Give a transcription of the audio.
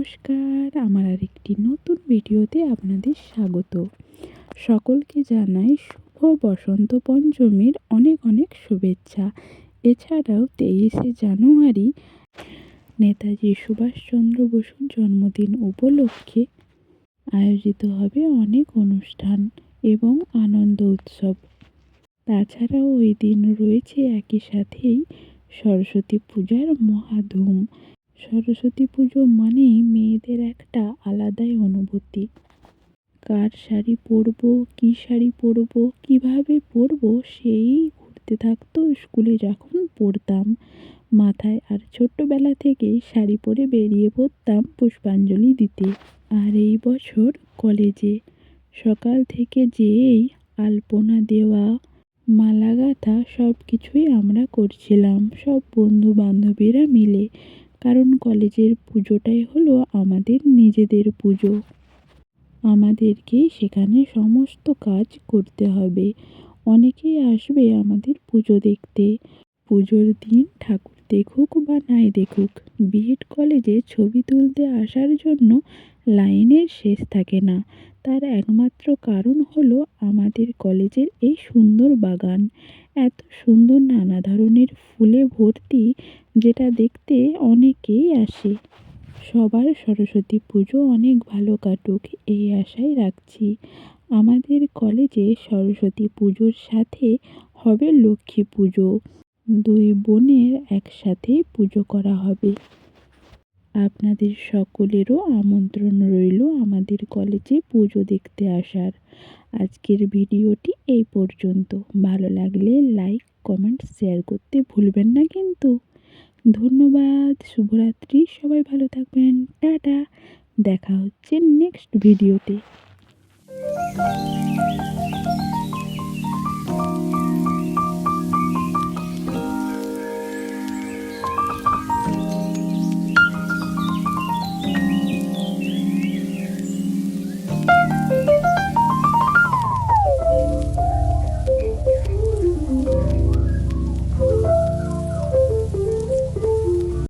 নমস্কার, আমার আরেকটি নতুন ভিডিওতে আপনাদের স্বাগত। সকলকে জানাই শুভ বসন্ত পঞ্চমীর অনেক অনেক শুভেচ্ছা। এছাড়াও 23শে জানুয়ারি নেতাজি সুভাষচন্দ্র বসুর জন্মদিন উপলক্ষে আয়োজিত হবে অনেক অনুষ্ঠান এবং আনন্দ উৎসব। তাছাড়াও ওই দিন রয়েছে একই সাথেই সরস্বতী পূজার মহাধুম। সরস্বতী পুজো মানেই মেয়েদের একটা আলাদাই অনুভূতি। কার শাড়ি পরবো, কী শাড়ি পরবো, কীভাবে পরবো সেই ঘুরতে থাকতো স্কুলে যখন পড়তাম মাথায়। আর ছোট্টবেলা থেকেই শাড়ি পরে বেরিয়ে পড়তাম পুষ্পাঞ্জলি দিতে। আর এই বছর কলেজে সকাল থেকে যেয়েই আলপনা দেওয়া, মালা গাঁথা সব কিছুই আমরা করছিলাম সব বন্ধু বান্ধবীরা মিলে। কারণ কলেজের পুজোটাই হলো আমাদের নিজেদের পুজো। আমাদেরকেই সেখানে সমস্ত কাজ করতে হবে। অনেকেই আসবে আমাদের পুজো দেখতে। পুজোর দিন ঠাকুর দেখুক বা নাই দেখুক, বিএড কলেজে ছবি তুলতে আসার জন্য লাইনের শেষ থাকে না। তার একমাত্র কারণ হলো আমাদের কলেজের এই সুন্দর বাগান। এত সুন্দর নানা ধরনের ফুলে ভর্তি, যেটা দেখতে অনেকেই আসে। সবার সরস্বতী পুজো অনেক ভালো কাটুক এই আশাই রাখছি। আমাদের কলেজে সরস্বতী পুজোর সাথে হবে লক্ষ্মী পুজো। দুই বোনের একসাথেই পুজো করা হবে। আপনাদের সকলেরও আমন্ত্রণ রইল আমাদের কলেজে পুজো দেখতে আসার। আজকের ভিডিওটি এই পর্যন্ত। ভালো লাগলে লাইক, কমেন্ট, শেয়ার করতে ভুলবেন না কিন্তু। ধন্যবাদ। শুভরাত্রি। সবাই ভালো থাকবেন। টাটা। দেখা হচ্ছে নেক্সট ভিডিওতে।